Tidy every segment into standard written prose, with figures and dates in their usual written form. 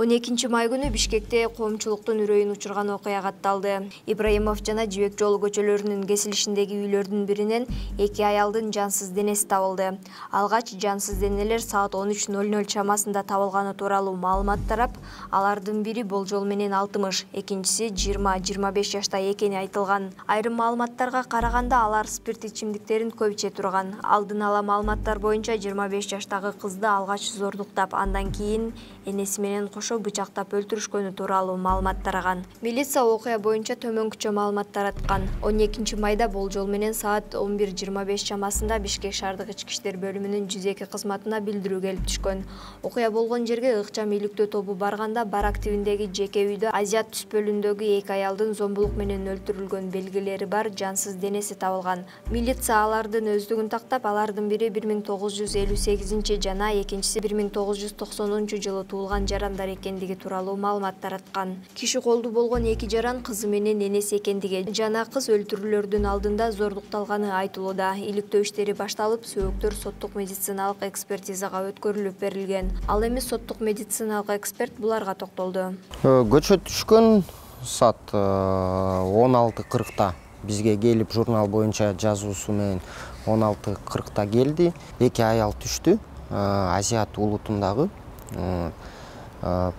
12-май күнү Бишкекте коомчулуктун үрөйүн учурган окуя катталды. Ибраимов жана Жибек жолу көчөлөрүнүн кесилишиндеги үйлөрдүн биринен 2 аялдын жансыз денеси табылды. Алгач жансыз денелер саат 13:00 чамасында табылганы тууралуу маалымат тарап, алардын бири болжол менен 60, экинчиси 20-25 жашта экени айтылган. Айрым маалыматтарга караганда алар спирт ичимдиктерин көп иче турган. Алдын ала маалыматтар боюнча 25 жаштагы кызды алгач зордуктап, андан кийин энеси менен кошо бычактап өлтүрүшкөнү тууралуу маалымат тараган. Милиция окуя боюнча төмөнкүчө маалымат тараткан. 12-майда болжол менен саат 11:25 чамасында Бишкек шаардык ички иштер бөлүмүнүн 102 кызматына билдирүү келип түшкөн. Окуя болгон жерге ыкчам иликтөө тобу барганда барак тибиндеги жеке үйдө азиат түспөлүндөгү 2 аялдын зомбулук менен өлтүрүлгөн белгилери бар жансыз денеси табылган. Милиция алардын өздүгүн тактап, алардын бири 1958 жана экинчиси 1990 туулган жарандар экендиги тууралуу маалымат тараткан. Киши колдуу болгон 2 жаран кызы менен энеси экендиги жана кыз өлтүрүүлөрдүн алдында зордукталганы айтылууда. Иликтөө иштери башталып, сөөгүттөр соттук медициналык экспертизага өткөрүлүп берилген. Ал эми соттук медициналык эксперт буларга токтолду. Көчө түшкөн саат 16:40 бизге келип журнал боюнча жазуусу менен 16:40 келди. 2 аял түштү. Азиат улутундагы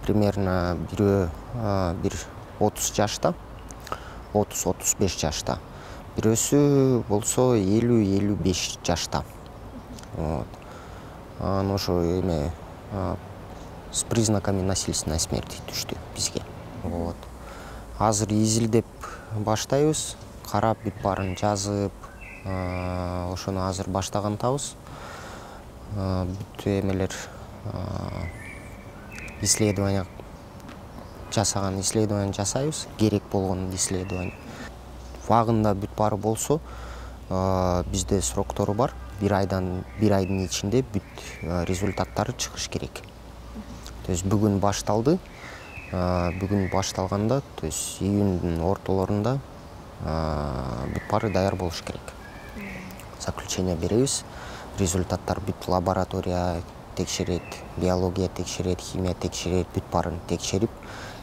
примерно бирөө 30 жашта, 30-35 жашта. Бирөөсү болсо 50-55 жашта. Ошо эме с признаками насильственной смерти түштү бизге. Азыр изилдеп баштайбыз, карап бүт баарын жазып, ошону азыр баштагантабыз. Бүт эмелер исследование жасайбыз, керек болгон исследование. Вагында бүт баары болсо, бизде сроктору бар. Бир айдын ичинде бүт результаттары чыгыш керек. То есть бүгүн башталды. Бүгүн башталганда, то есть июндун ортолорунда бүт баары даяр болуш керек. Заключение беребиз. Результаттар бүт лаборатория текшерет, биология текшерет, химия текшерет, бүт баарын текшерип,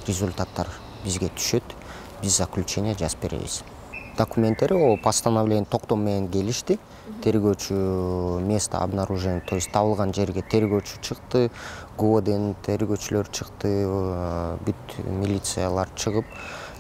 результаттар бизге түшөт, биз заключение жазып беребиз. Документтери постановление токтом менен келишти. Тергөөчү место обнаружения, то есть табылган жерге тергөөчү чыкты, ГУОден тергөөчүлөр чыкты, бүт милициялар чыгып,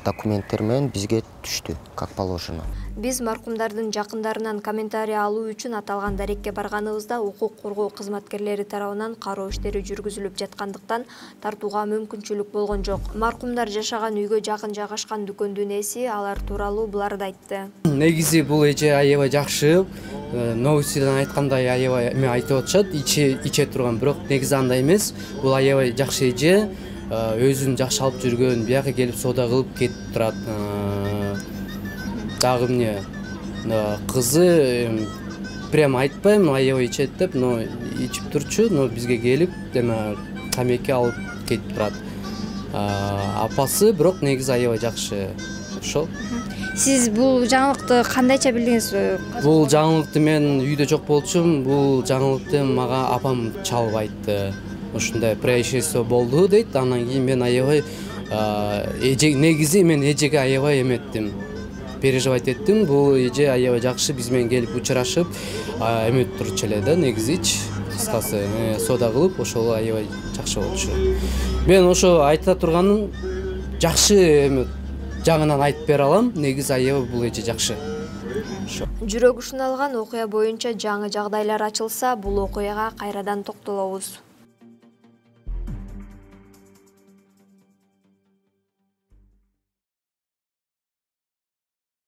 документтер менен бизге түштү, как положено. Биз маркумдардын жакындарынан комментарий алуу үчүн аталган дарекке барганыбызда укук коргоо кызматкерлери тарабынан кароо иштери жүргүзүлүп жаткандыктан тартууга мүмкүнчүлүк болгон жок. Маркумдар жашаган үйгө жакын жайгашкан дүкөндүн ээси алар тууралуу буларды айтты. Негизи бул эже аябай жакшы. Новостидан айткандай аябай эме айтып атышат, иче турган, бирок негизи андай эмес. Бул аябай жакшы эже, өзүн жакшы алып жүргөн, бияка келип соода кылып кетип турат. Дагы эмне кызы прям айтпайм, аябай ичет деп, но ичип турчу, но бизге келип эме тамеки алып кетип турат. Апасы бирок негизи аябай жакшы. Ошол. Сиз бул жаңылыкты кандайча билдиңиз? Бул жаңылыкты мен үйдө жок болчумун. Бул жаңылыкты мага апам чалып айтты. Ушундай происшествие болду дейт. Андан кийин мен аябай негизи мен эжеге аябай эметтим. Переживать эттим. Бул эже аябай жакшы биз менен келип учурашып, эмет турчу эле да, негизичи. Кыскасы соода кылып, ошол аябай жакшы болчу. Мен ошо айта турганым жакшы эме жаңынан айтып бере алам. Негизи аябай бул эже жакшы. Жүрөгү ушуналган окуя боюнча жаңы жагдайлар ачылса, бул окуяга кайрадан токтолобуз.